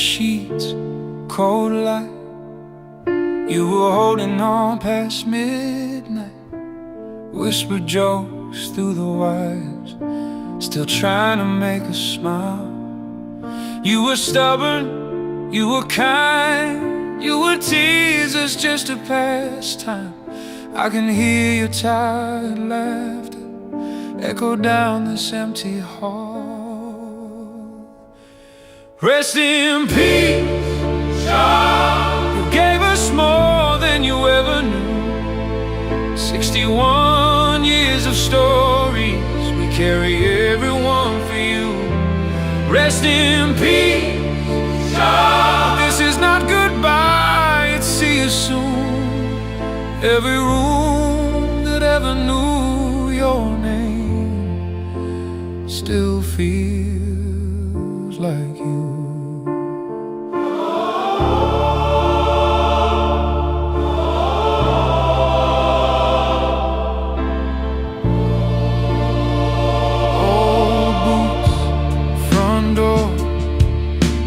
sheets, cold light. You were holding on past midnight, whispered jokes through the wires, still trying to make us smile. You were stubborn, you were kind, you would tease us just to pass time. I can hear your tired laughter echo down this empty hall. Rest in peace, child. You gave us more than you ever knew. 61 years of stories, we carry everyone for you. Rest in peace, child. This is not goodbye, it's see you soon. Every room that ever knew your name still feels like you. Old boots, front door,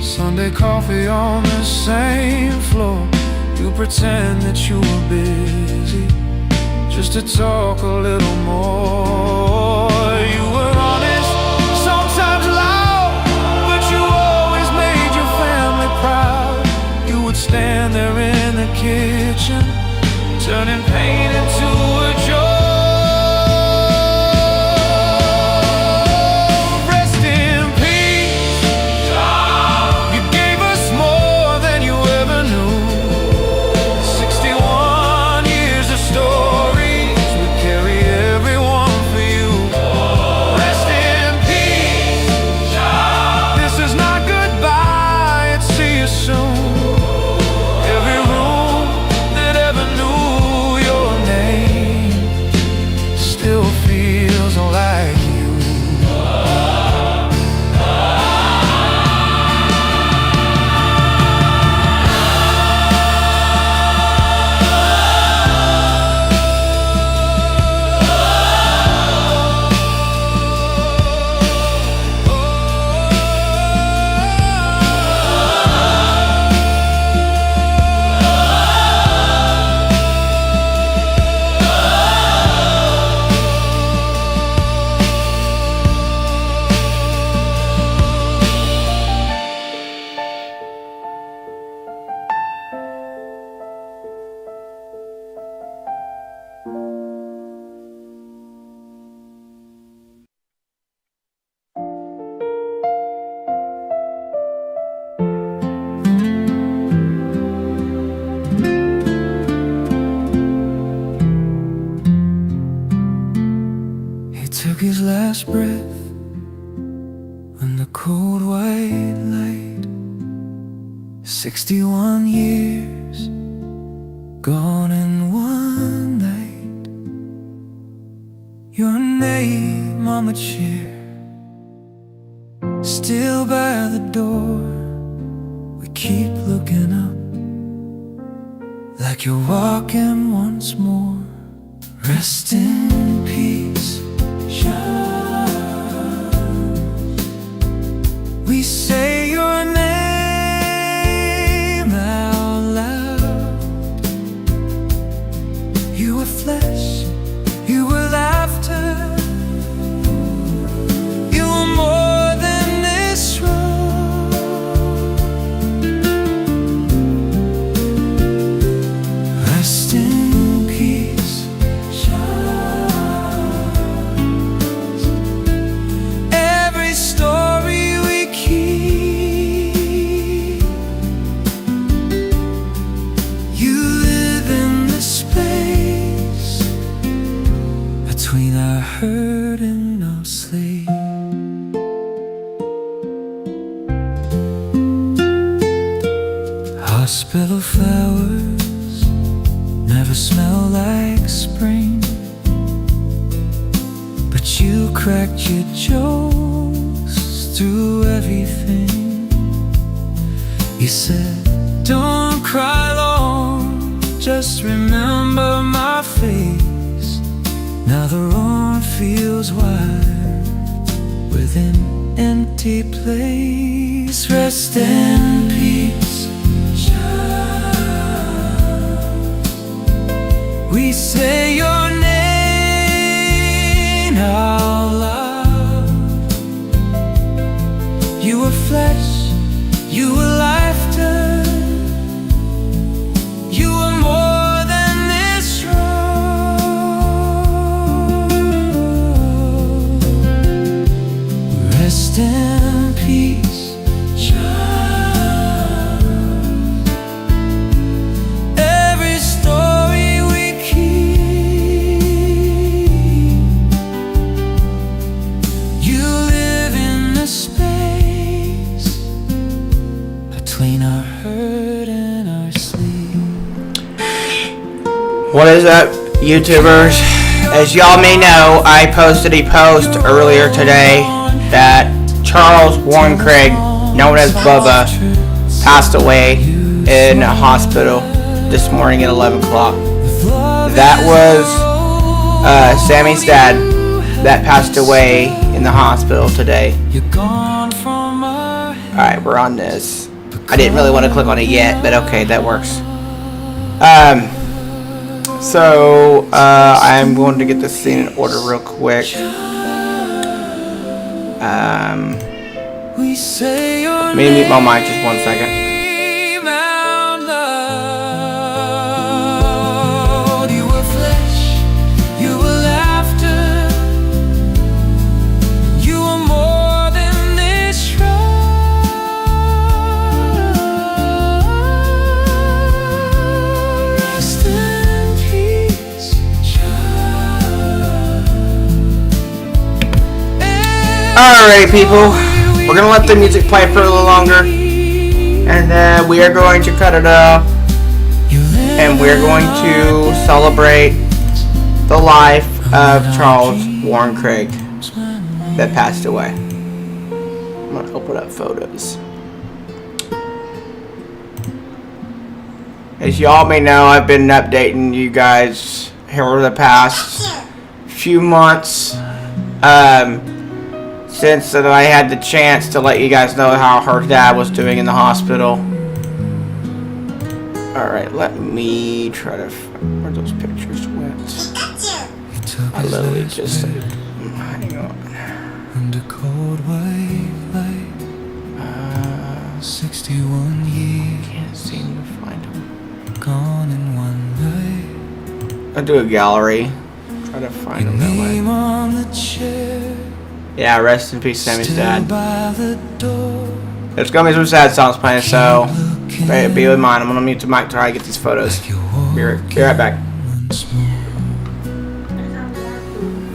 Sunday coffee on the same floor. You pretend that you were busy just to talk a little more. You were honest, sometimes loud, but you always made your family proud. You would stand there in the kitchen, turning pain into a joy. Took his last breath in the cold white light. 61 years gone in one night. Your name on the chair, still by the door. We keep looking up, like you're walking once more. Rest in peace, we say your name out loud. You were flesh, you were laughter, you were more than this road. Rest in peace, every story we keep, you live in the space between our hurt and our sleep. Hospital flowers never smell like spring, but you cracked your jokes through everything. You said, don't cry long, just remember my face. Now the room feels wide with an empty place. Rest in peace. We say your name out loud. You were flesh, you were laughter, you were more than this road. Rest in peace, child. Every story we keep, you live in the space between our hurt and our sleep. What is up, YouTubers? As y'all may know, I posted a post earlier today that Charles Warren Craig, known as Bubba, passed away in a hospital this morning at 11 o'clock. That was Sammy's dad that passed away in the hospital today. Alright, we're on this. I didn't really want to click on it yet, but okay, that works. So I'm going to get this scene in order real quick. Let me mute my mic just 1 second. You were flesh, you were laughter, you were more than this road. Rest in peace, child. Alright, people. We're going to let the music play for a little longer. And then we are going to cut it off. And we're going to celebrate the life of Charles Warren Craig that passed away. I'm going to open up photos. As y'all may know, I've been updating you guys here over the past few months. Since that I had the chance to let you guys know how her dad was doing in the hospital. Alright, let me try to find where those pictures went. I literally just said, hang on. And a cold white light, 61 years. Can't seem to find them. Gone in one night. I'll do a gallery. Try to find them that way. On the chair. Yeah, rest in peace, Sammy's dad. There's gonna be some sad songs playing, so be with mine. I'm gonna mute the mic to try to get these photos. Be right back.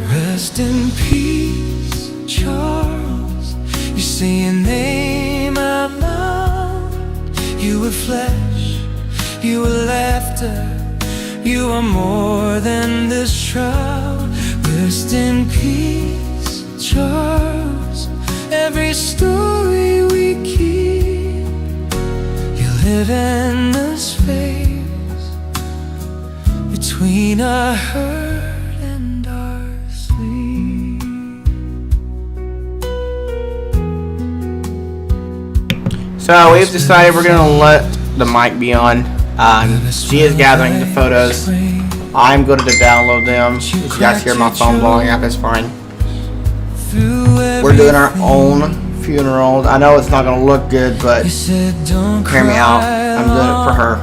Rest in peace, Charles. You say your name out loud. You were flesh, you were laughter, you were more than this shroud. Rest in peace, Charles. Every story we keep, you live in the space between our hurt and our sleep. So we've decided we're gonna let the mic be on. She is gathering the photos. I'm going to download them. If you guys hear my phone blowing up, it's fine. We're doing our own funeral. I know it's not going to look good, but hear me out. I'm doing it for her.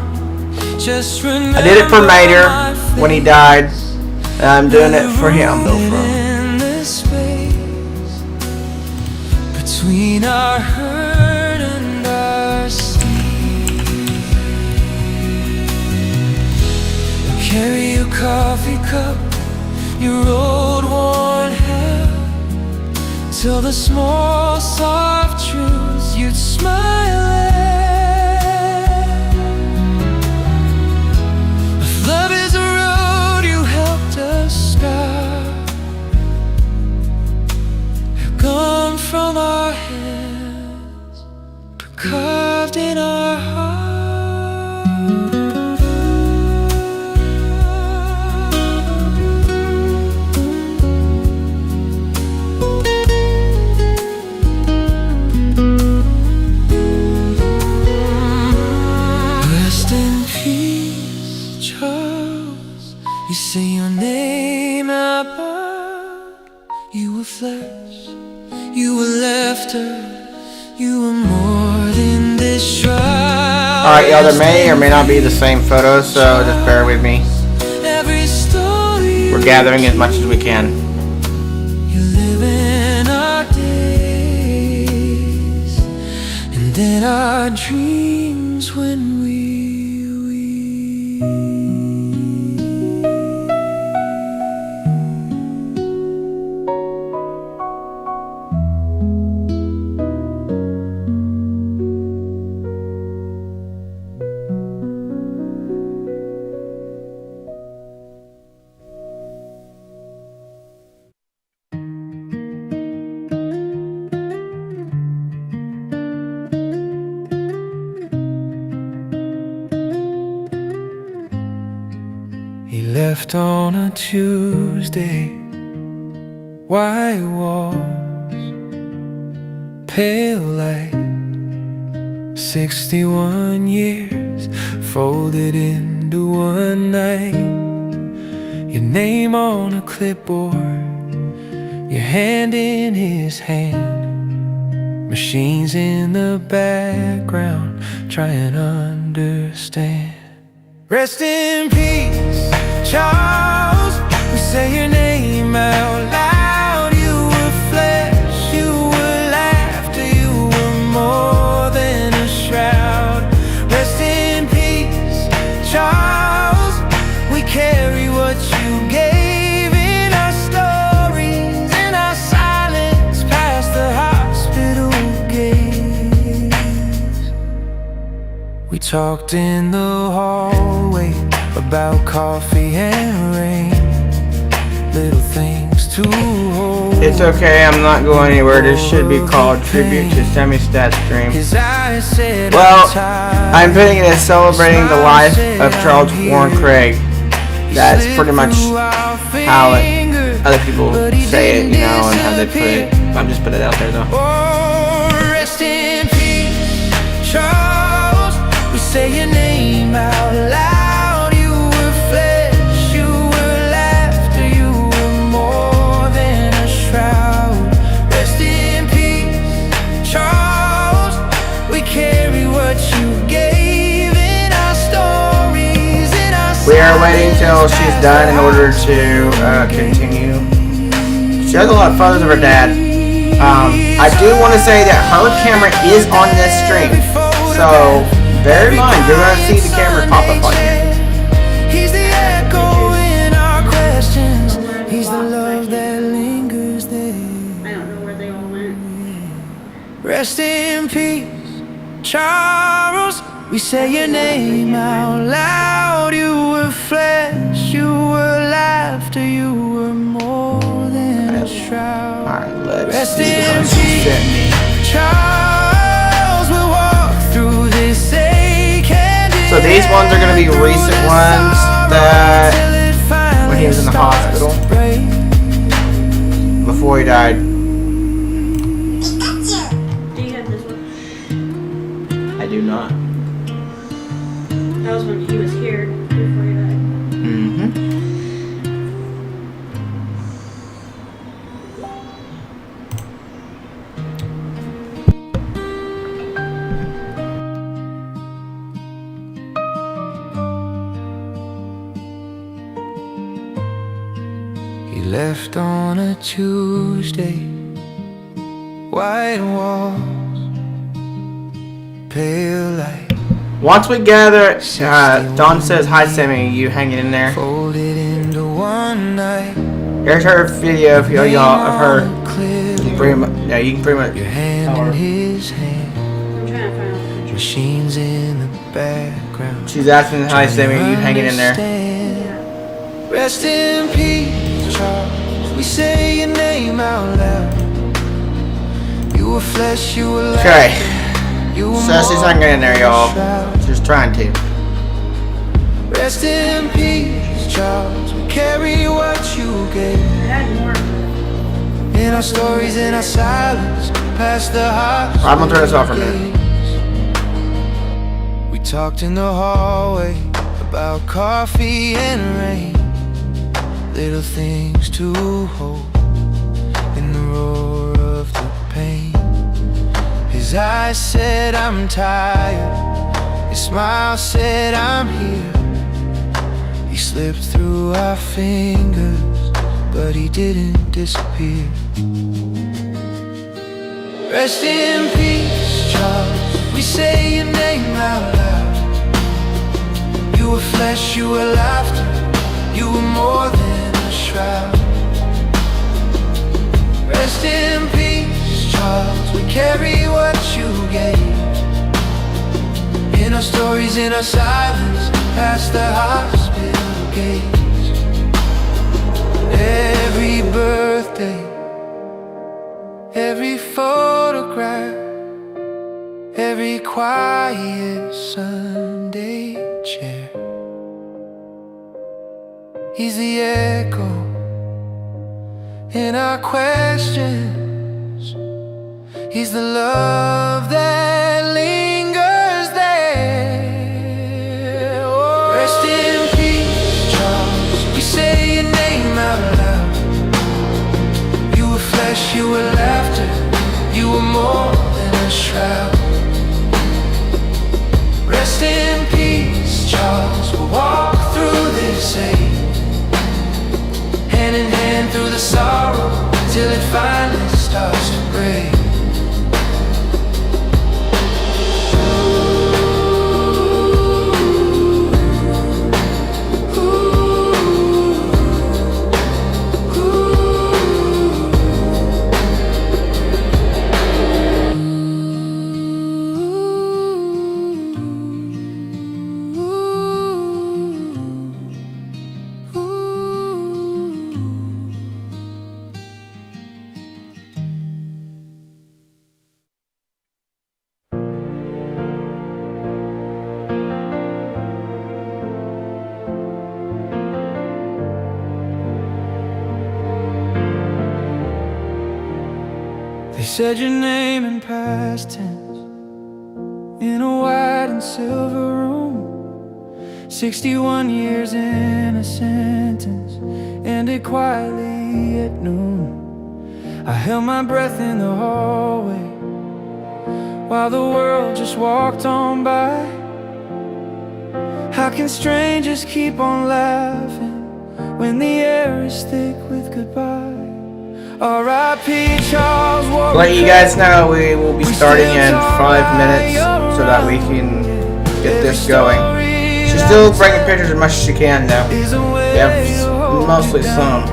I did it for Mater when he died. And I'm doing it for him, though, for him. Between our hurt and our sleep, carry your coffee cup, your old worn hair, till the small soft truths you'd smile at. If love is a road you helped us start, have gone from our hands, but carved in our hearts. my bird. You were flesh, you were laughter, you were more than this shroud. Alright, y'all, there may or may not be the same photos, so just bear with me. Every story We're gathering as much as we can. you live in our days, and in our dreams when we He left on a Tuesday, white walls, pale light, 61 years folded into one night. Your name on a clipboard, your hand in his hand, machines in the background try and understand. Rest in peace, Charles. We say your name out loud. You were flesh, you were laughter, you were more than a shroud. Rest in peace, Charles. We carry what you gave in our stories, in our silence, past the hospital gates. We talked in the hallway about coffee and rain, little things to hold. It's okay, I'm not going anywhere. This should be called Tribute to Sammis Stats Stream. Well, I'm putting it as celebrating the life of Charles Warren Craig. That's pretty much how other people say it, you know, and how they put it. I'm just putting it out there though. Oh, rest in peace, Charles. We say your name out loud. We are waiting till she's done in order to continue. She has a lot of photos of her dad. I do want to say that her camera is on this stream, so bear in mind you're going to see the camera pop up on you. He's the echo in our questions. He's the love that lingers there. I don't know where they all went. Rest in peace, Charles. We say your name out loud. You were flesh, you were laughter, you were more than a shroud. Alright, let's Rest see in what she peace, said. Charles. We'll walk through this ache and So these ones are going to be recent ones that when he was in the hospital before he died. Do you have this one? I do not. That was when he was here before he died. Mm-hmm. He left on a Tuesday, white walls, pale light. Once we gather, Dawn says, "Hi, Sammy. You hanging in there?" Folded into one night. Here's her video of y'all of her. Pretty much, yeah, you can pretty much Your hand tell in her. his hand, I'm trying to find out the picture. machines in the background. She's asking, "Hi, Sammy. You hanging in there?" Understand. Rest in peace, Charles. We say your name out loud. You were flesh, you were Okay. laughter, you were So she's more hanging in there, y'all. than a shroud. She's trying to. Rest in peace, Charles. We carry what you gave. I had more. In our stories, in our silence, past the heart. I'm gonna turn this off for a minute. We talked in the hallway about coffee and rain, little things to hold in the roar of the pain. His eyes said I'm tired, his smile said I'm here. He slipped through our fingers, but he didn't disappear. Rest in peace, Charles, we say your name out loud. You were flesh, you were laughter, you were more than a shroud. Rest in peace, Charles, we carry what you gave. In our stories, in our silence, past the hospital gates. Every birthday, every photograph, every quiet Sunday chair. He's the echo in our questions. He's the love that lingers there. Oh, rest in peace, Charles, we say your name out loud. You were flesh, you were laughter, you were more than a shroud. Rest in peace, Charles, we'll walk through this age, hand in hand through the sorrow, till it finally starts to break. They said your name in past tense, in a white and silver room. 61 years in a sentence, ended quietly at noon. I held my breath in the hallway, while the world just walked on by. How can strangers keep on laughing when the air is thick with goodbye? R.I.P. Charles Warren. Let you guys know we will be starting in 5 minutes so that we can get this going. She's still bringing pictures as much as she can though. We have mostly some.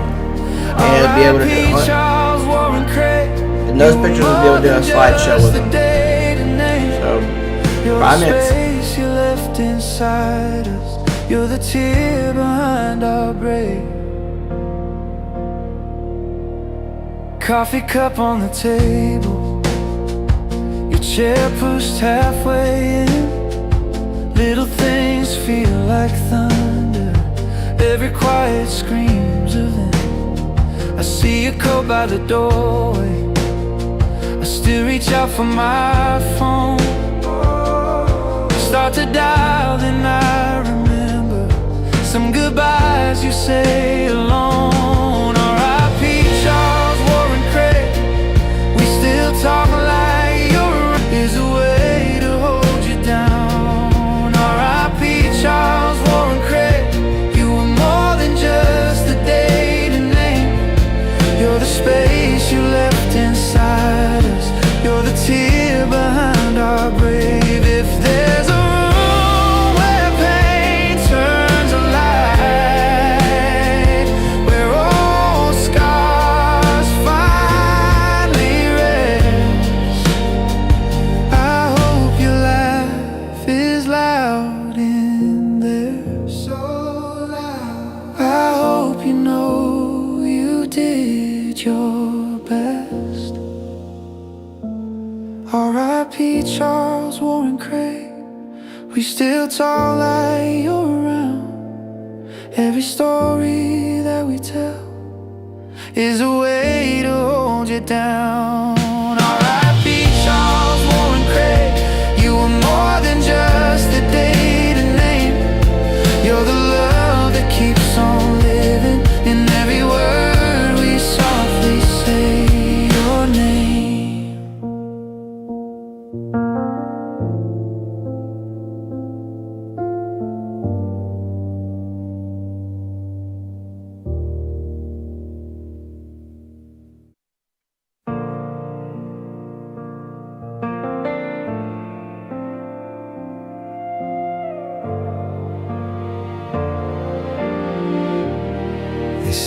And we'll be able to do it. And those pictures will be able to do a slideshow with them. So, 5 minutes. You're the tear behind our break. Coffee cup on the table, your chair pushed halfway in. Little things feel like thunder, every quiet screams of them. I see your coat by the doorway, I still reach out for my phone. Start to dial, then I remember some goodbyes you say alone. R.I.P. Charles Warren Craig, we still talk like you're. Is a way to hold you down. R.I.P. Charles Warren Craig, you were more than just a date and name. You're the space you left inside us, you're the tear behind our brave. If there's a room where pain turns a light, where old scars finally rest, I hope your laugh is loud in there, so loud. I hope you know you did your best. R.I.P. Charles Warren Craig, we still talk like you're around. Every story that we tell is a way to hold you down. R.I.P. Charles Warren Craig, you were more than just a date and name. You're the love that keeps on living in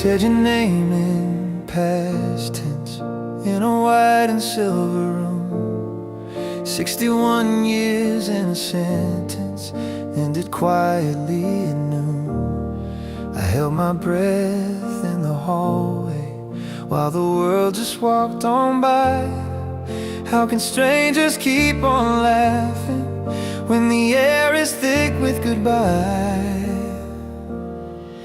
said your name in past tense in a white and silver room. 61 years in a sentence ended quietly at noon. I held my breath in the hallway while the world just walked on by. How can strangers keep on laughing when the air is thick with goodbye?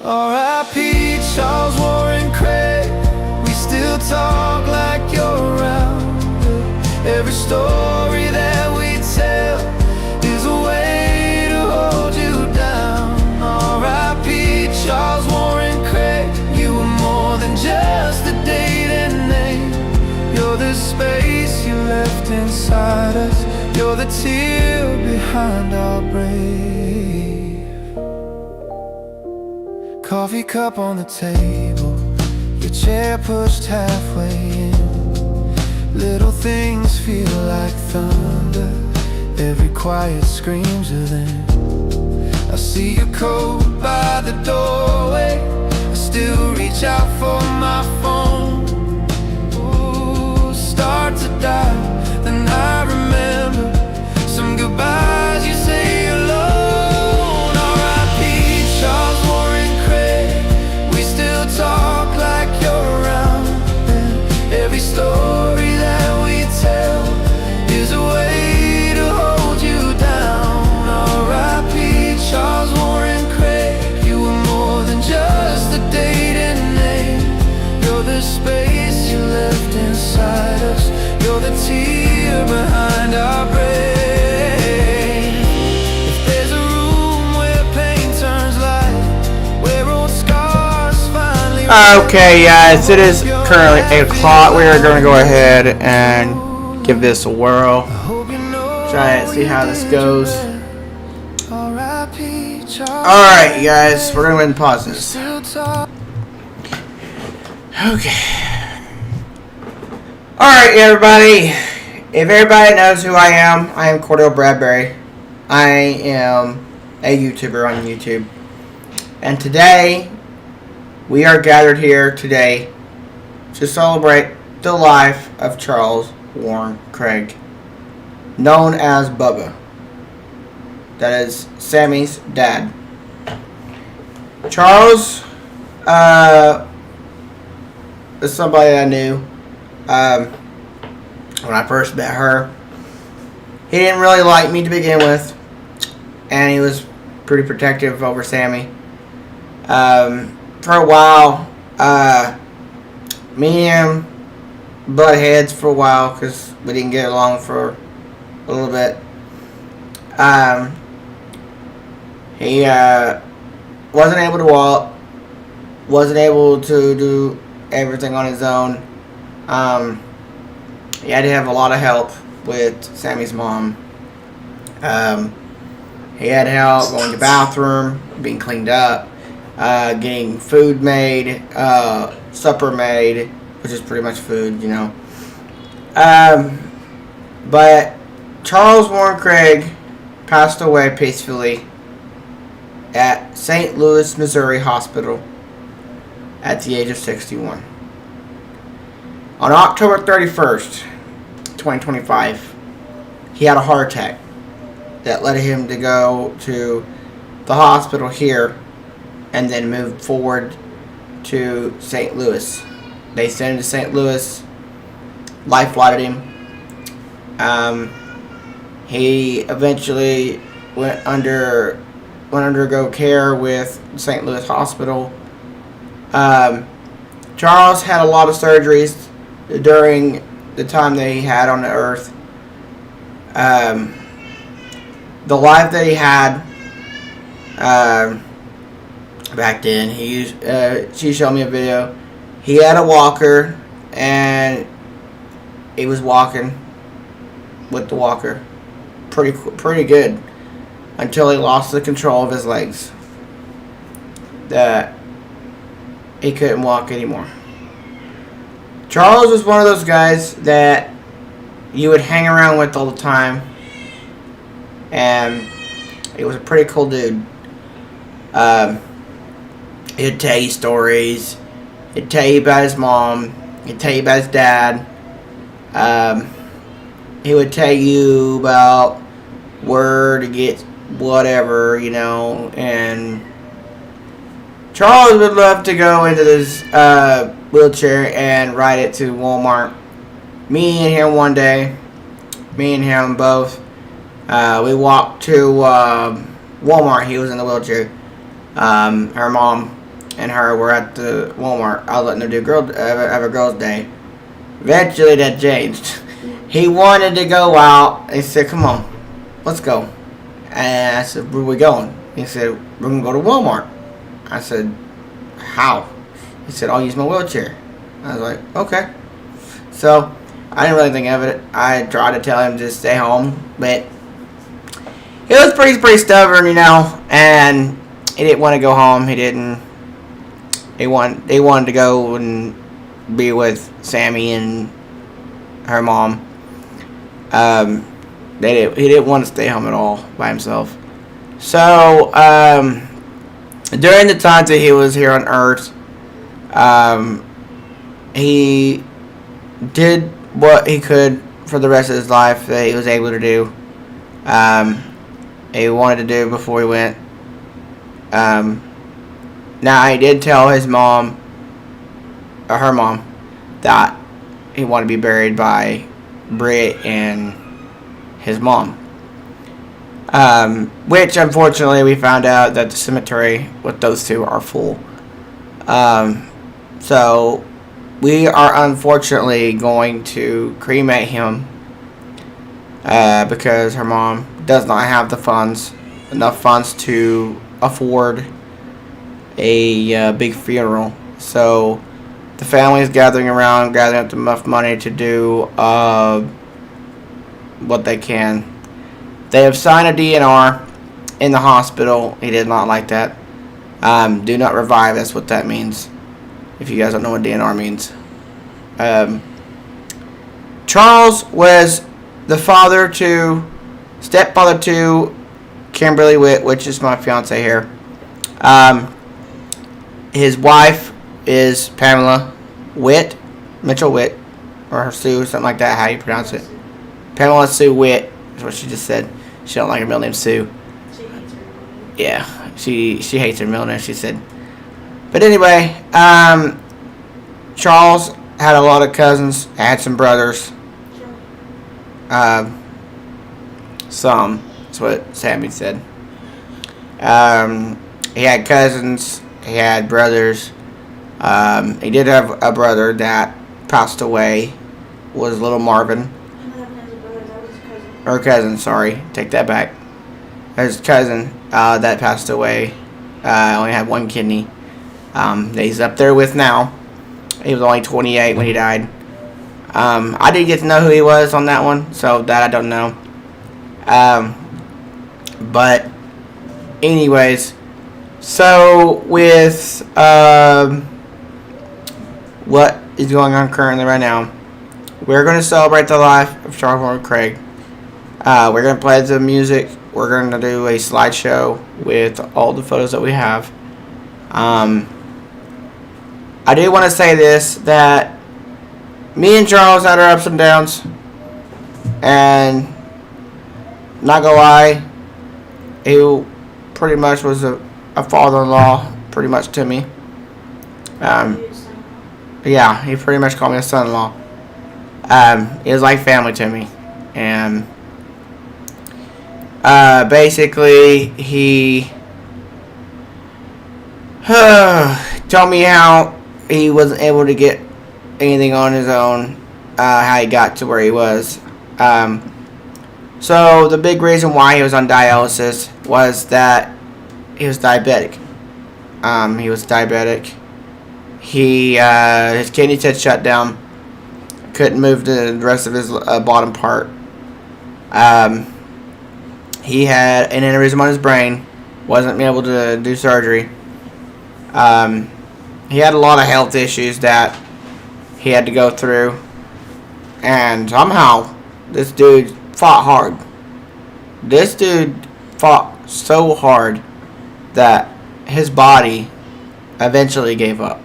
R.I.P. Charles Warren Craig, we still talk like you're around. Every story that we tell is a way to hold you down. R.I.P. Charles Warren Craig, you were more than just a date and name. You're the space you left inside us. You're the tear behind our brave. Coffee cup on the table, your chair pushed halfway in. Little things feel like thunder, every quiet screams of them. I see your coat by the doorway, I still reach out for my phone. Ooh, start to die, then I remember some goodbyes you say alone. R.I.P. Charles Warren Craig, we still talk like you're around. And every story that we tell is a way to hold you down. R.I.P. Charles Warren Craig, you were more than just a date and name. You're the space you left inside us. You're the tear behind our brave. If there's a room where pain turns light, where old scars finally Okay, guys, it is currently 8 o'clock. We are going to go ahead and give this a whirl. Try and see how this goes. Alright, guys, we're going to pause this. Okay. Alright, everybody. If everybody knows who I am Cordell Bradbury. I am a YouTuber on YouTube. And today, we are gathered here today to celebrate the life of Charles Warren Craig, known as Bubba. That is Sammy's dad. Charles is somebody I knew when I first met her. He didn't really like me to begin with, and he was pretty protective over Sammy. For a while, me and him butt heads for a while because we didn't get along for a little bit. He wasn't able to walk, wasn't able to do everything on his own. He had to have a lot of help with Sammy's mom. He had help going to the bathroom, being cleaned up, getting food made, supper made, which is pretty much food, you know. But Charles Warren Craig passed away peacefully at St. Louis, Missouri Hospital at the age of 61. On October 31st, 2025, he had a heart attack that led him to go to the hospital here and then move forward to St. Louis. They sent him to St. Louis, life flighted him. He eventually went undergo care with St. Louis Hospital. Charles had a lot of surgeries during the time that he had on the earth. The life that he had back then, she showed me a video. He had a walker, and he was walking with the walker pretty good until he lost the control of his legs. That he couldn't walk anymore. Charles was one of those guys that you would hang around with all the time, and he was a pretty cool dude. He'd tell you stories. He'd tell you about his mom. He'd tell you about his dad. He would tell you about where to get whatever, and Charles would love to go into this wheelchair and ride it to Walmart. Me and him one day, me and him both, we walked to Walmart. He was in the wheelchair. Her mom and her were at the Walmart. I was letting them have a girls' day. Eventually that changed. He wanted to go out. He said, "Come on, let's go." And I said, "Where are we going?" He said, "We're going to go to Walmart." I said, "How?" He said, "I'll use my wheelchair." I was like, "Okay." So I didn't really think of it. I tried to tell him to stay home, but he was pretty stubborn, and he didn't want to go home. He didn't. They wanted to go and be with Sammy and her mom. He didn't want to stay home at all by himself. So during the times that he was here on Earth, he did what he could for the rest of his life that he was able to do. He wanted to do before he went. Now he did tell his mom, or her mom, that he wanted to be buried by Britt and his mom. Which unfortunately we found out that the cemetery with those two are full. So we are unfortunately going to cremate him because her mom does not have enough funds to afford a big funeral. So the family is gathering up enough money to do what they can. They have signed a DNR in the hospital. He did not like that. Do not revive, that's what that means. If you guys don't know what DNR means. Charles was the stepfather to Kimberly Witt, which is my fiance here. His wife is Pamela Witt, Mitchell Witt, or Sue, something like that, how you pronounce it. Pamela Sue Witt is what she just said. She don't like her middle name, Sue. She hates her name. Yeah, she hates her middle name, she said. But anyway, Charles had a lot of cousins, had some brothers. Sure. Some, that's what Sammy said. He had cousins, he had brothers. He did have a brother that passed away, was little Marvin. Or cousin, sorry, take that back. His cousin that passed away, only had one kidney. That he's up there with now. He was only 28 when he died. I didn't get to know who he was on that one, so that I don't know. But anyways, so with what is going on currently right now, we're going to celebrate the life of Charles Warren Craig. We're going to play the music. We're going to do a slideshow with all the photos that we have. I do want to say this, that me and Charles had our ups and downs, and not gonna lie, he pretty much was a father-in-law pretty much to me. Yeah, he pretty much called me a son-in-law. He was like family to me, and basically he told me how he wasn't able to get anything on his own, how he got to where he was. So the big reason why he was on dialysis was that he was diabetic. His kidneys had shut down. Couldn't move the rest of his bottom part. He had an aneurysm on his brain. Wasn't able to do surgery. He had a lot of health issues that he had to go through. And somehow, this dude fought hard. This dude fought so hard that his body eventually gave up.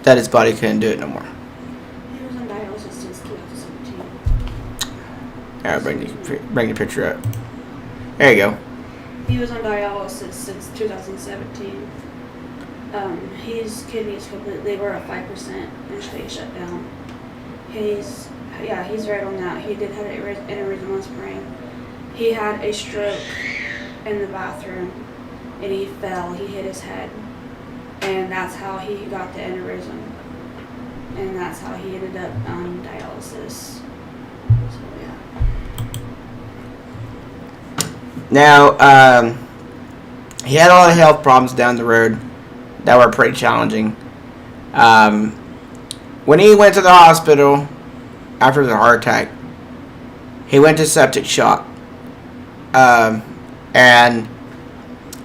that his body couldn't do it no more. He was on dialysis since 2017. Alright, bring the picture up. There you go. He was on dialysis since 2017. His kidneys completely were at 5% and they shut down. He's right on that. He did have an aneurysm last spring. He had a stroke in the bathroom and he fell. He hit his head. And that's how he got the aneurysm. And that's how he ended up on dialysis. So, yeah. Now, he had a lot of health problems down the road that were pretty challenging. When he went to the hospital after the heart attack, he went to septic shock. And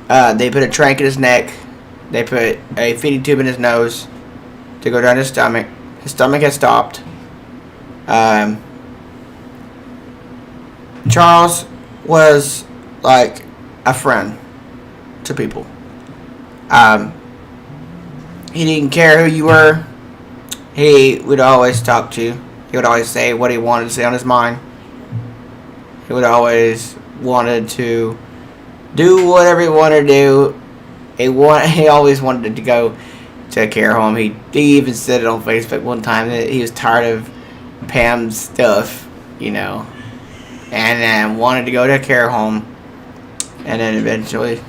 they put a trank in his neck. They put a feeding tube in his nose to go down his stomach. His stomach had stopped. Charles was like a friend to people. He didn't care who you were. He would always talk to you. He would always say what he wanted to say on his mind. He would always wanted to do whatever he wanted to do. He always wanted to go to a care home. He even said it on Facebook one time that he was tired of Pam's stuff, and then wanted to go to a care home. And then eventually,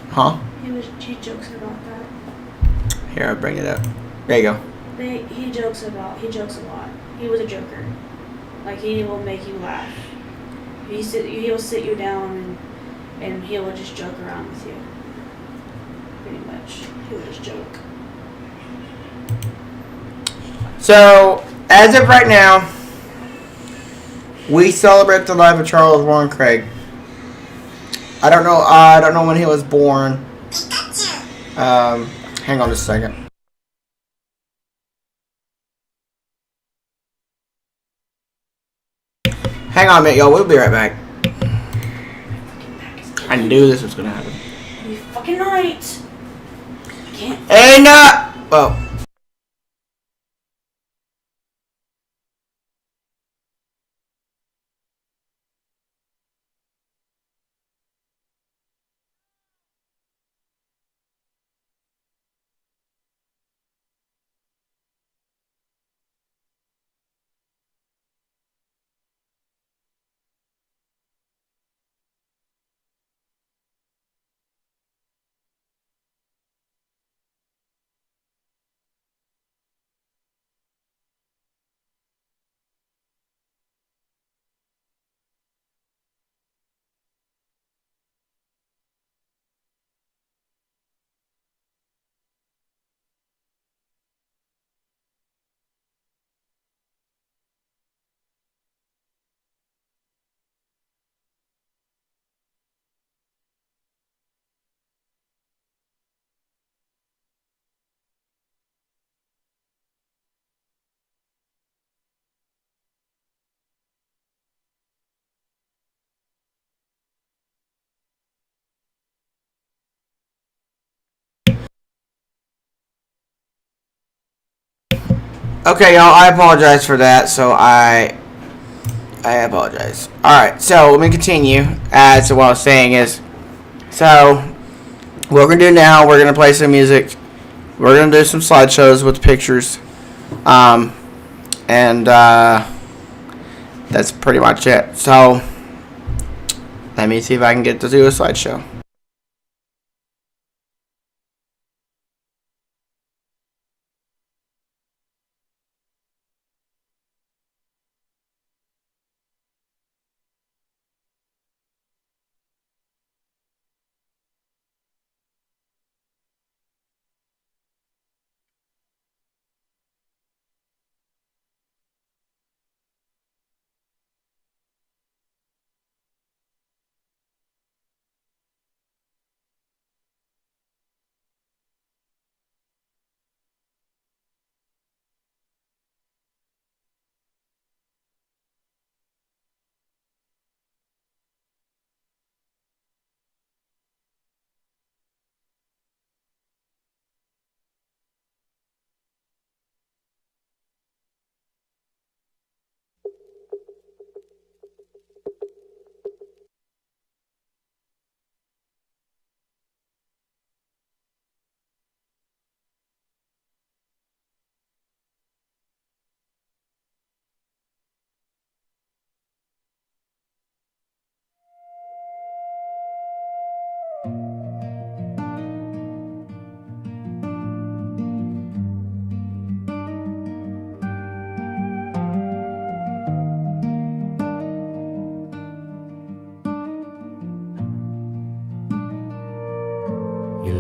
He jokes about that. Here, I'll bring it up. There you go. He jokes a lot. He was a joker. Like, he will make you laugh. He'll sit you down and he will just joke around with you. Pretty much. He will just joke. So, as of right now, we celebrate the life of Charles Warren Craig. I don't know when he was born. Hang on just a second. Hang on a minute, y'all. We'll be right back. I knew this was gonna happen. You fucking right. I can't. And well. Okay, y'all. I apologize for that. So I apologize. All right. So let me continue. So what I was saying is, so what we're gonna do now, we're gonna play some music. We're gonna do some slideshows with pictures. And that's pretty much it. So let me see if I can get to do a slideshow.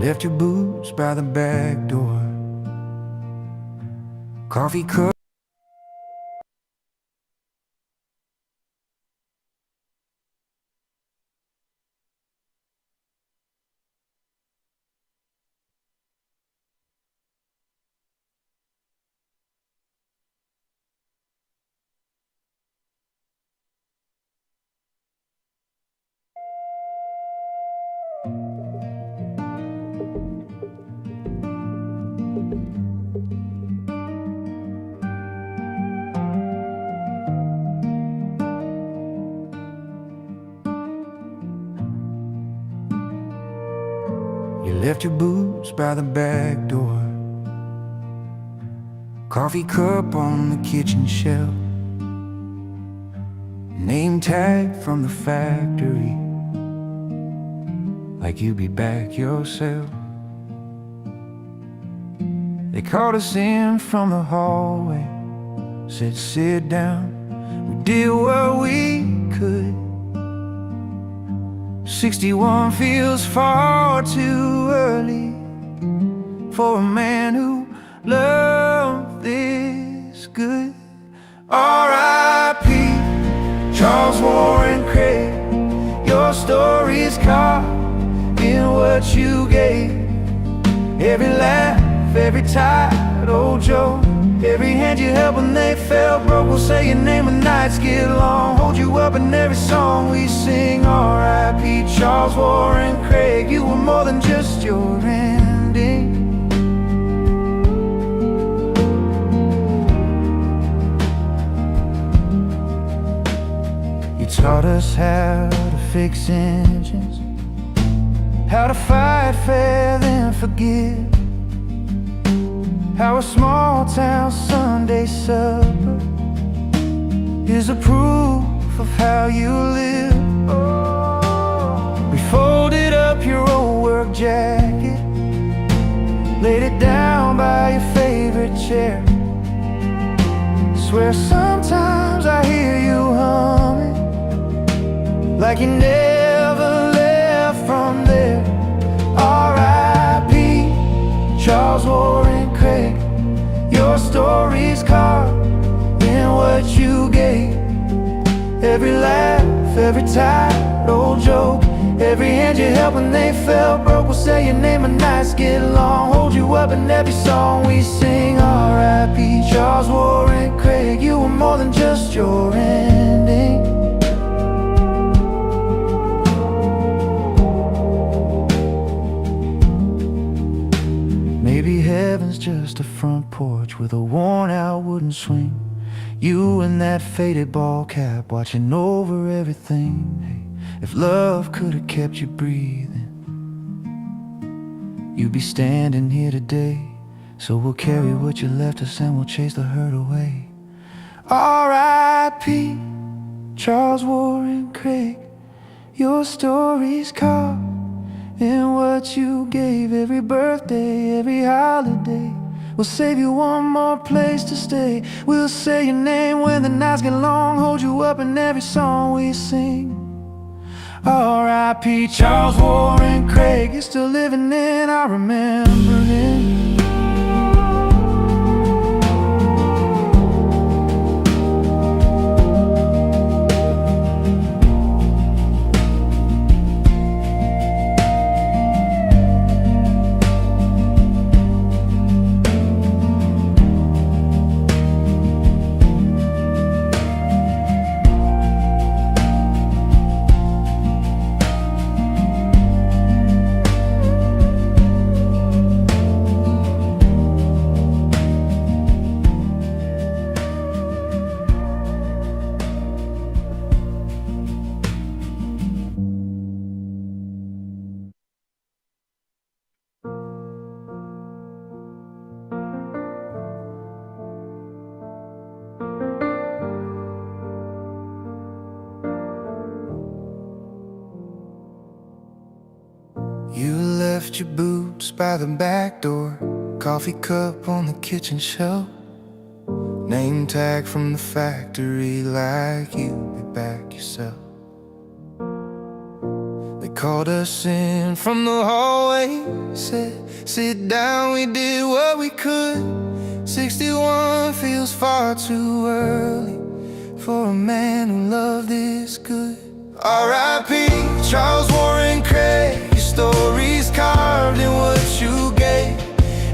left your boots by the back door. Coffee cup. You left your boots by the back door. Coffee cup on the kitchen shelf, name tag from the factory, like you'd be back yourself. They called us in from the hallway, said sit down. We did what we could. 61 feels far too early for a man who loved this good. R.I.P. Charles Warren Craig, your story's caught in what you gave. Every laugh, every tired old joke, every hand you held when they felt broke. We'll say your name when nights get long, hold you up in every song we sing. R.I.P. Charles Warren Craig, you were more than just your ending. You taught us how to fix engines, how to fight fair then forgive, how a small town Sunday supper is a proof of how you live. We folded up your old work jacket, laid it down by your favorite chair. Swear sometimes I hear you humming, like you never left from there. R.I.P. Charles Warren Craig, your story's carved in what you gave. Every laugh, every tired old joke, every hand you held when they felt broke. We'll say your name when nights get long, hold you up in every song we sing. R.I.P. Charles Warren Craig, you were more than just your ending. Maybe heaven's just a front porch with a worn-out wooden swing, you in that faded ball cap watching over everything. Hey, if love could have kept you breathing, you'd be standing here today. So we'll carry what you left us and we'll chase the hurt away. R.I.P. Charles Warren Craig, your story's caught in what you gave. Every birthday, every holiday, we'll save you one more place to stay. We'll say your name when the nights get long, hold you up in every song we sing. R.I.P. Charles Warren Craig, you're still living in our remembering. You left your boots by the back door, coffee cup on the kitchen shelf, name tag from the factory, like you'd be back yourself. They called us in from the hallway, said, sit down, we did what we could. 61 feels far too early for a man who loved this good. R.I.P. Charles Warren Craig, your story's carved in what you gave.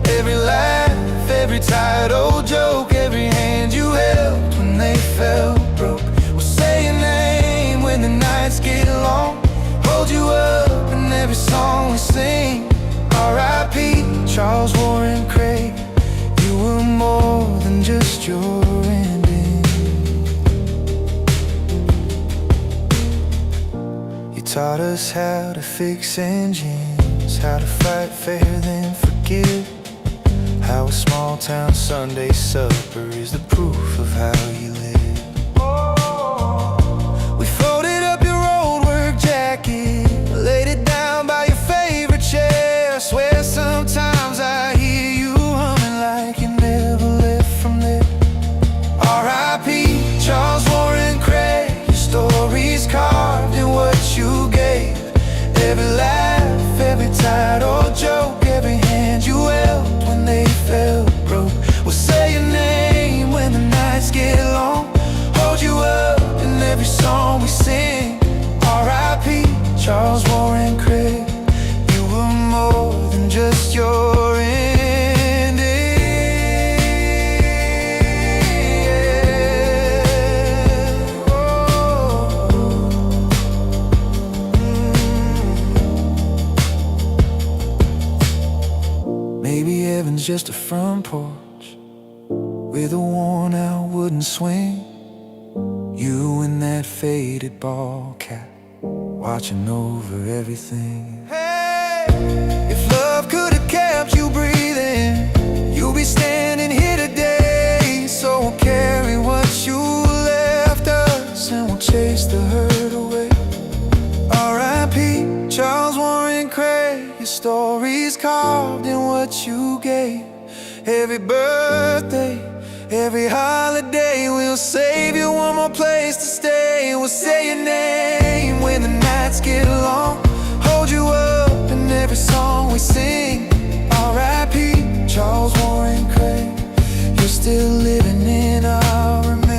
Every laugh, every tired old joke, every hand you held when they felt broke. We'll say your name when the nights get long, hold you up in every song we sing. R.I.P. Charles Warren Craig, you were more than just your ending. You taught us how to fix engines, how to fight fair then forgive, how a small town Sunday supper is the proof of how you live. We folded up your old work jacket, laid it down by your favorite chair. I swear sometimes I hear you humming like you never left from there. R.I.P. Charles Warren Craig, your story's carved in what you gave. Every laugh, every tired old joke, every hand you held when they felt broke. We'll say your name when the nights get long, hold you up in every song we sing. R.I.P. Charles Warren Craig, you were more than just your ending. Yeah. Oh. Maybe heaven's just a front porch with a worn out wooden swing. You in that faded ball cap, watching over everything. Hey, if love could have kept you breathing, you'll be standing here today. So we'll carry what you left us, and we'll chase the hurt away. R.I.P. Charles Warren Craig, your story's carved in what you gave. Every birthday, every holiday, we'll save you one more place to stay. We'll say your name when the nights get long, hold you up in every song we sing. R.I.P. Charles Warren Craig, you're still living in our remembering.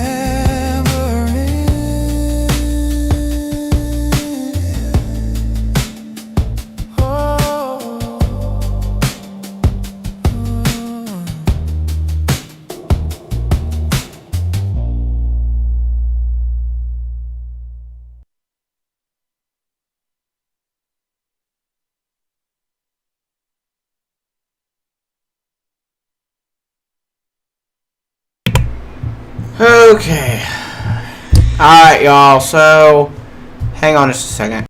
Okay. Alright, y'all, so hang on just a second.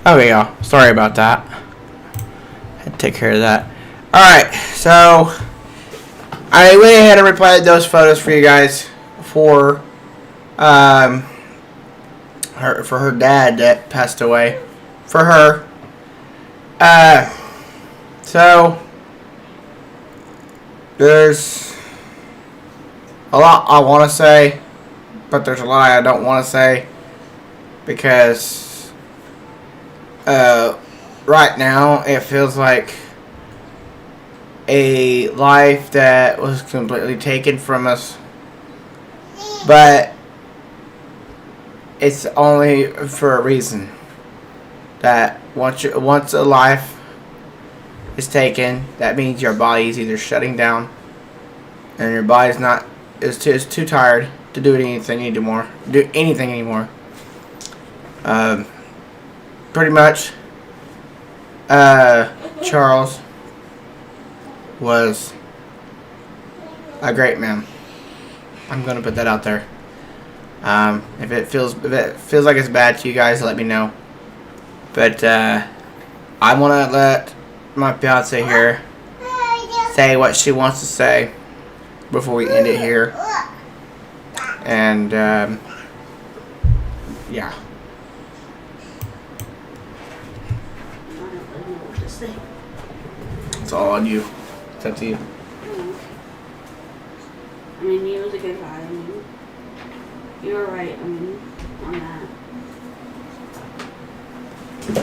Okay, y'all. Sorry about that. Had to take care of that. Alright, so I went ahead and replayed those photos for you guys for her dad that passed away. For her. So there's a lot I want to say, but there's a lot I don't want to say because right now it feels like a life that was completely taken from us, but it's only for a reason. That once a life is taken, that means your body is either shutting down, and your body's not is too tired to do anything anymore. Pretty much, Charles was a great man. I'm gonna put that out there. If it feels like it's bad to you guys, let me know. But I want to let my fiance here say what she wants to say before we end it here. And yeah. I don't really know what to say. It's all on you. It's up to you. I mean, he was a good guy. I mean, you were right. I mean, on that.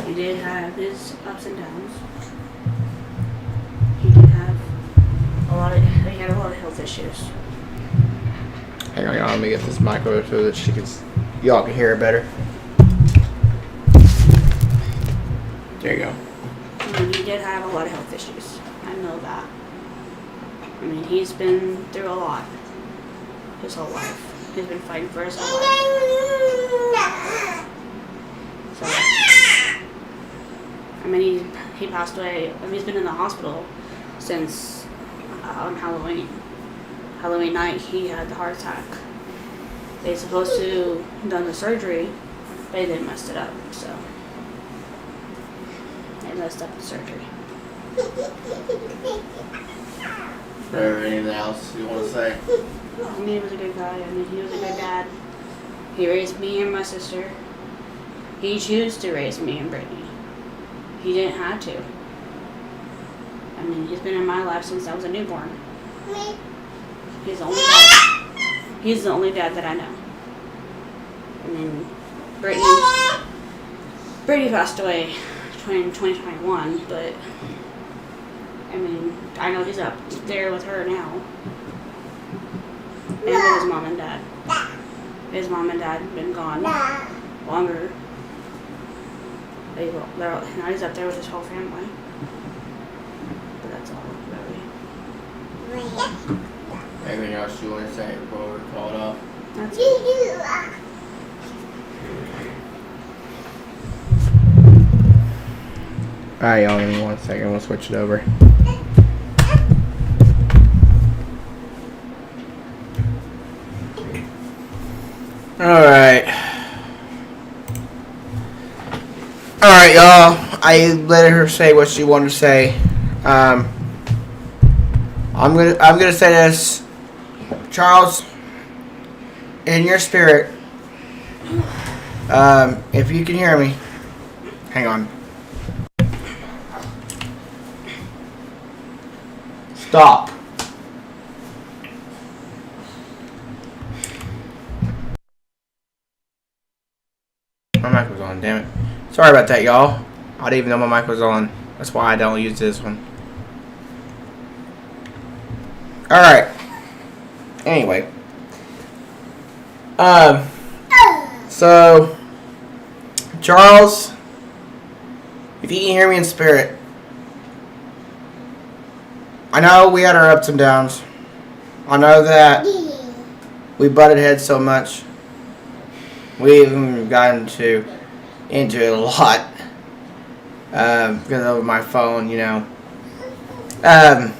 He did have his ups and downs. He did have he had a lot of health issues. Hang on, y'all. Let me get this mic over so that y'all can hear it better. There you go. I mean, he did have a lot of health issues. I know that. I mean, he's been through a lot his whole life. He's been fighting for his whole life. So, I mean, he passed away. I mean, he's been in the hospital since on Halloween. Halloween night, he had the heart attack. They supposed to have done the surgery, but they messed it up. So, they messed up the surgery. Anything else you want to say? I mean, he was a good guy. I mean, he was a good dad. He raised me and my sister. He chose to raise me and Brittany. He didn't have to. I mean, he's been in my life since I was a newborn. He's the only dad. He's the only dad that I know. I mean, Brittany passed away in 2021, but I mean, I know he's up there with her now. And with his mom and dad. His mom and dad have been gone longer. Now he's up there with his whole family. But that's all, really. Anything else you want to say before we call it off? That's it. Alright, y'all, give me 1 second. We'll switch it over. Alright, y'all. I let her say what she wanted to say. I'm gonna say this, Charles. In your spirit, if you can hear me, hang on. Stop. My mic was on, damn it. Sorry about that, y'all. I didn't even know my mic was on. That's why I don't use this one. Alright. Anyway. So, Charles, if you can hear me in spirit, I know we had our ups and downs. I know that we butted heads so much. We even got into it a lot because of my phone, you know. I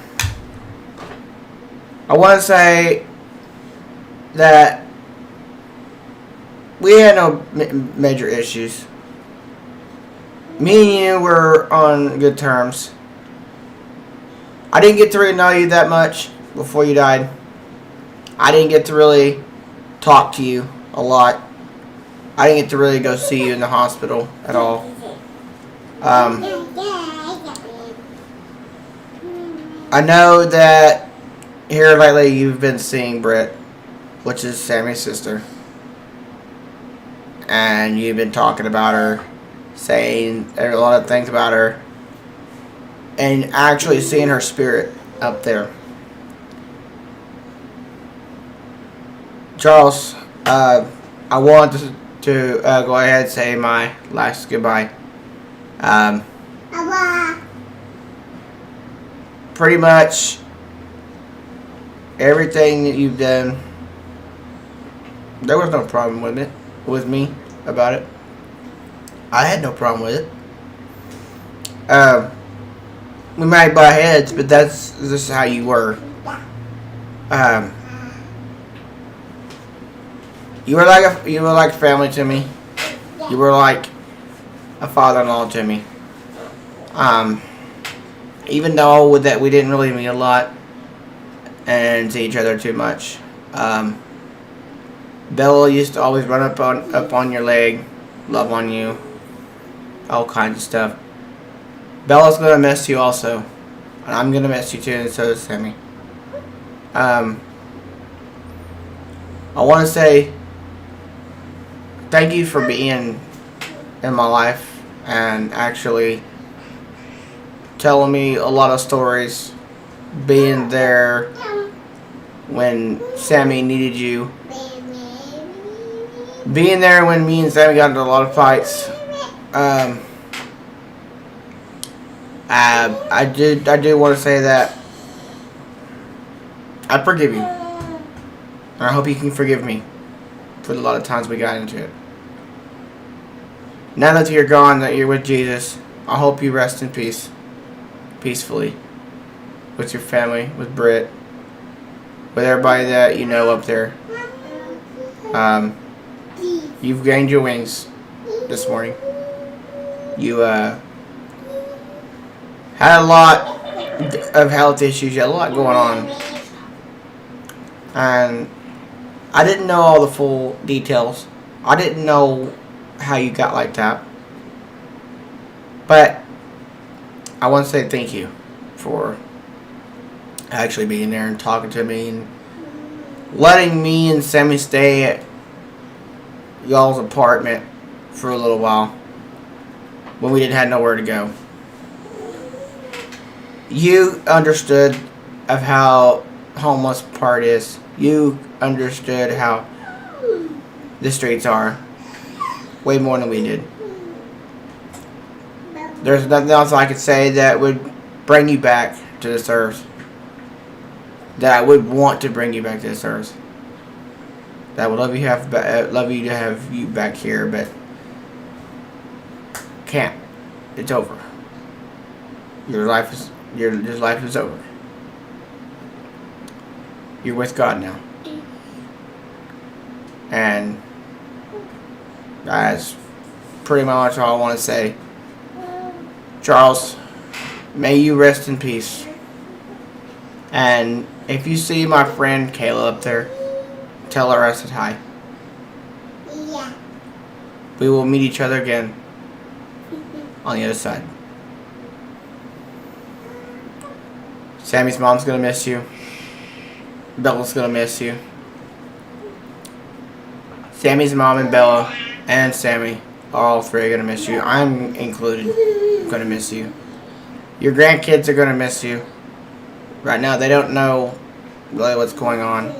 want to say that we had no major issues. Me and you were on good terms. I didn't get to really know you that much before you died. I didn't get to really talk to you a lot. I didn't get to really go see you in the hospital at all. I know that here lately you've been seeing Britt, which is Sammy's sister. And you've been talking about her, saying a lot of things about her, and actually seeing her spirit up there. Charles, I want to go ahead and say my last goodbye. Pretty much everything that you've done, there was no problem with me about it. I had no problem with it. We might butt heads, but that's just how you were. You were like family to me. You were like a father-in-law to me. Even though that we didn't really meet a lot and see each other too much. Bella used to always run up on your leg, love on you, all kinds of stuff. Bella's gonna miss you also, and I'm gonna miss you too, and so does Sammy. I want to say thank you for being in my life and actually telling me a lot of stories, being there when Sammy needed you, being there when me and Sammy got into a lot of fights. I do want to say that I forgive you, and I hope you can forgive me for the lot of times we got into it. Now that you're gone, that you're with Jesus, I hope you rest in peace, peacefully, with your family, with Britt, with everybody that you know up there. You've gained your wings this morning. You had a lot of health issues. You had a lot going on, and I didn't know all the full details. I didn't know how you got like that, but I want to say thank you for actually being there and talking to me and letting me and Sammy stay at y'all's apartment for a little while when we didn't have nowhere to go. You understood of how homeless part is. You understood how the streets are way more than we did. There's nothing else I could say that would bring you back to this earth, that I would want to bring you back to this earth, that I would love you to have you back here, but can't. It's over. Your life is over. You're with God now, and that's pretty much all I want to say. Charles, may you rest in peace. And if you see my friend Kayla up there, tell her I said hi. Yeah. We will meet each other again on the other side. Sammy's mom's gonna miss you. Bella's gonna miss you. Sammy's mom and Bella and Sammy are all three gonna miss you. I'm included. Gonna miss you. Your grandkids are gonna miss you. Right now they don't know really what's going on,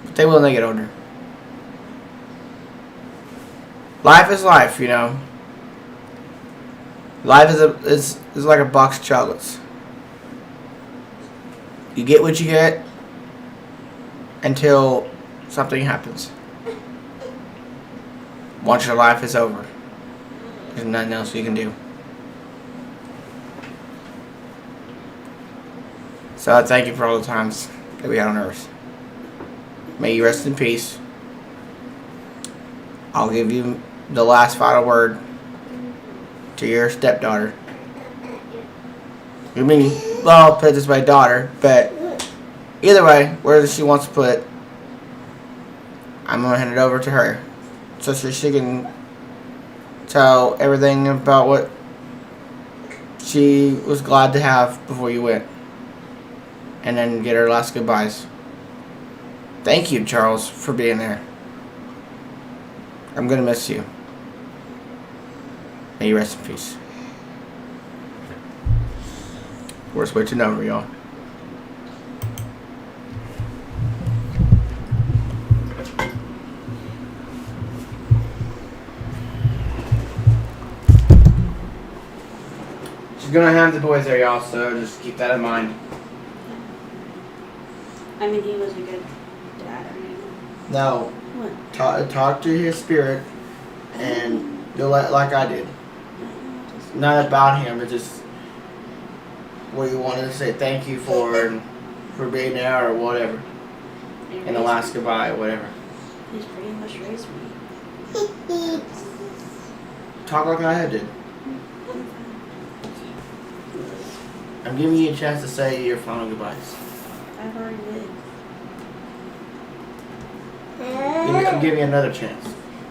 but they will when they get older. Life is life, you know. Life is like a box of chocolates. You get what you get until something happens. Once your life is over, there's nothing else you can do. So I thank you for all the times that we had on earth. May you rest in peace. I'll give you the last final word. to your stepdaughter. I mean, well, I'll put it this way, daughter, but either way, wherever she wants to put it, I'm going to hand it over to her. So she can tell everything about what she was glad to have before you went. And then get her last goodbyes. Thank you, Charles, for being there. I'm going to miss you. May you rest in peace. We're switching over, y'all. She's gonna have the boys there, y'all, so just keep that in mind. I mean, he was a good dad. I mean, No, what? talk to his spirit, and you'll like I did. Not about him, but just what you wanted to say thank you for being there or whatever. And the last goodbye or whatever. He's pretty much raised me. Talk like I did. I'm giving you a chance to say your final goodbyes. I've already did. I'm giving you another chance.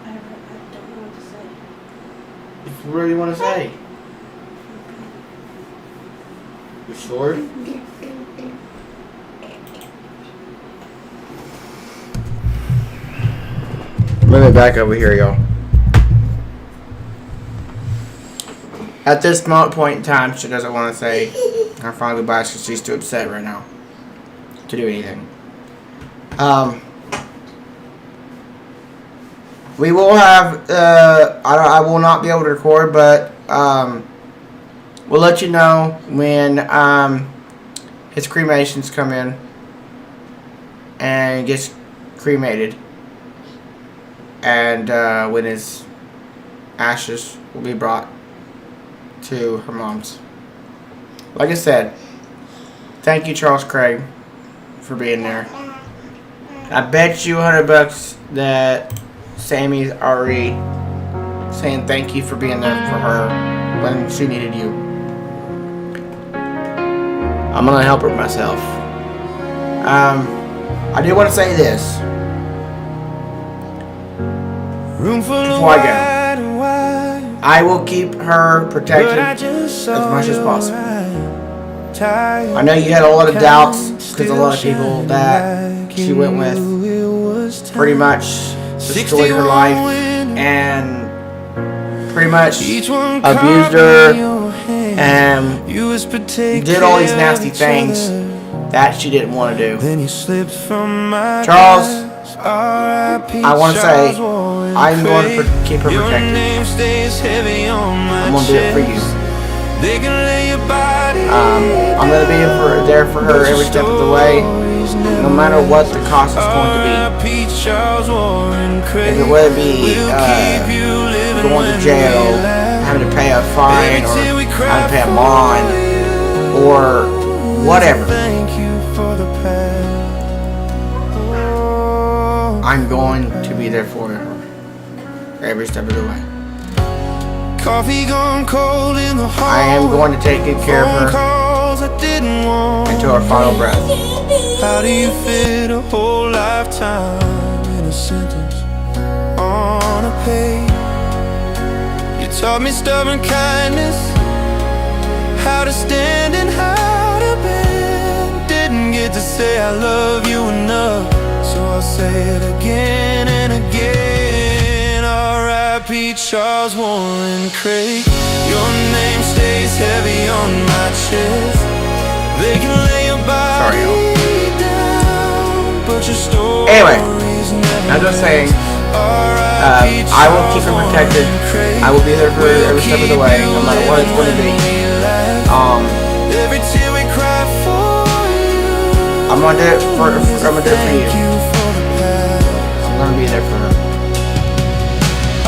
I don't know what to say. If you really want to say. You sure? Move it back over here, y'all. At this point in time, she doesn't want to say her final goodbyes because she's too upset right now to do anything. We will have. I will not be able to record, but we'll let you know when his cremations come in and gets cremated, and when his ashes will be brought to her mom's. Like I said, thank you, Charles Craig, for being there. I bet you $100 that Sammy's already saying thank you for being there for her when she needed you. I'm gonna help her myself. I do want to say this before I go. I will keep her protected as much as possible. I know you had a lot of doubts because a lot of people that she went with pretty much destroyed her life and pretty much abused her and did all these nasty things that she didn't want to do. Charles, I want to say I'm going to keep her protected. I'm going to do it for you. I'm going to be there for her every step of the way, no matter what the cost is going to be. If it would be going to jail, having to pay a fine, or having to pay a bond, or whatever, I'm going to be there for her every step of the way. I am going to take good care of her until her final breath. How do you fit a whole lifetime in a sentence on a page? You taught me stubborn kindness, how to stand and how to bend. Didn't get to say I love you enough, so I'll say it again and again. R.I.P. Charles Warren Craig. Your name stays heavy on my chest. They can lay your body down, but your story. Anyway, I'm just saying, I will keep her protected. I will be there for her every step of the way, no matter what it's going to be. Every tear we cry for you. I'm gonna do it for you. I'm gonna be there for her.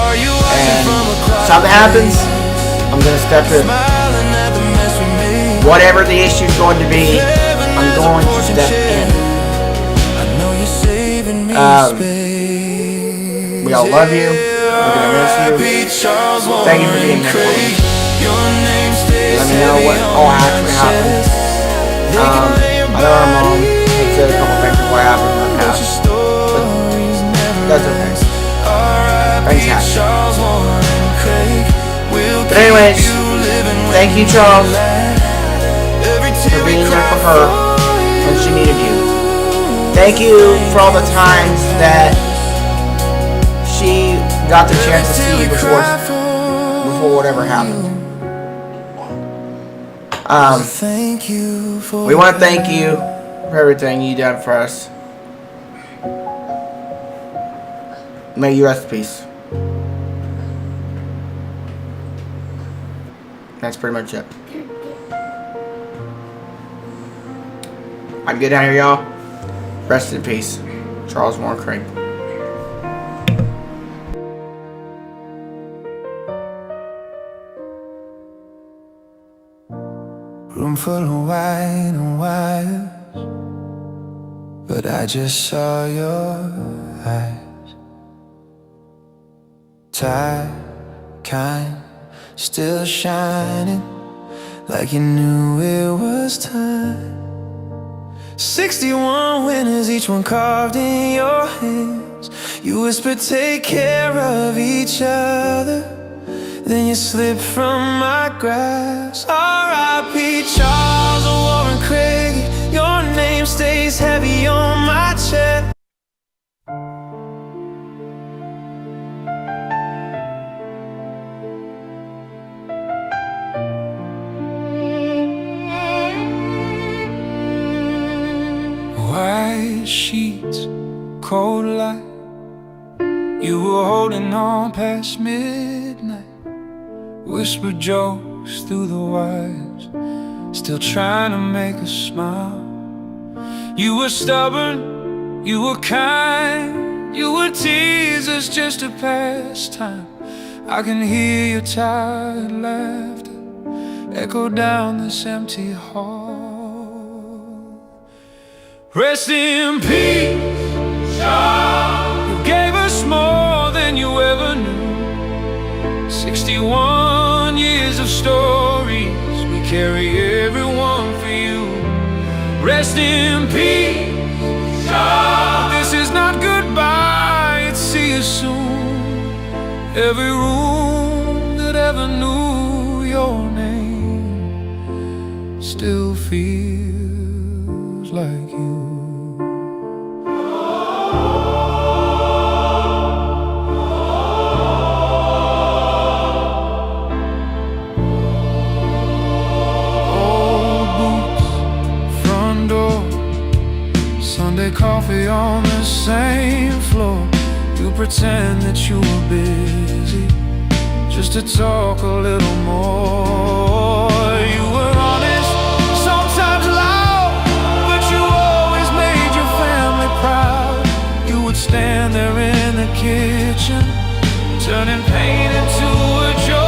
And if something happens, I'm gonna step in. Whatever the issue's going to be, I'm going to step in. We all love you. We're gonna miss you. Thank you for being there for me. me know what all actually happened. I know our mom had said a couple things of what happened in the past, but that's okay. Things happen. But anyways, thank you, Charles, for being there for her when she needed you. Thank you for all the times that she got the chance to see you before whatever happened. We want to thank you for everything you done for us. May you rest in peace. That's pretty much it. I'm good out here, y'all. Rest in peace. Charles Warren Craig. Room full of white and wires, but I just saw your eyes. Tired, kind, still shining, like you knew it was time. 61 winners, each one carved in your hands. You whispered, take care of each other, then you slipped from my grasp. R.I.P. Charles Warren Craig, your name stays heavy on my chest. White sheets, cold light, you were holding on past midnight. Whispered jokes through the wires, still trying to make us smile. You were stubborn, you were kind, you would tease us just to pass time. I can hear your tired laughter echo down this empty hall. Rest in peace, Charles. You gave us more than you ever knew. 61 years of stories, we carry everyone for you. Rest in peace, Charles. This is not goodbye, it's see you soon. Every room that ever knew your name still feels like you. Sunday coffee on the same floor. You pretend that you were busy just to talk a little more. You were honest, sometimes loud, but you always made your family proud. You would stand there in the kitchen, turning pain into a joy.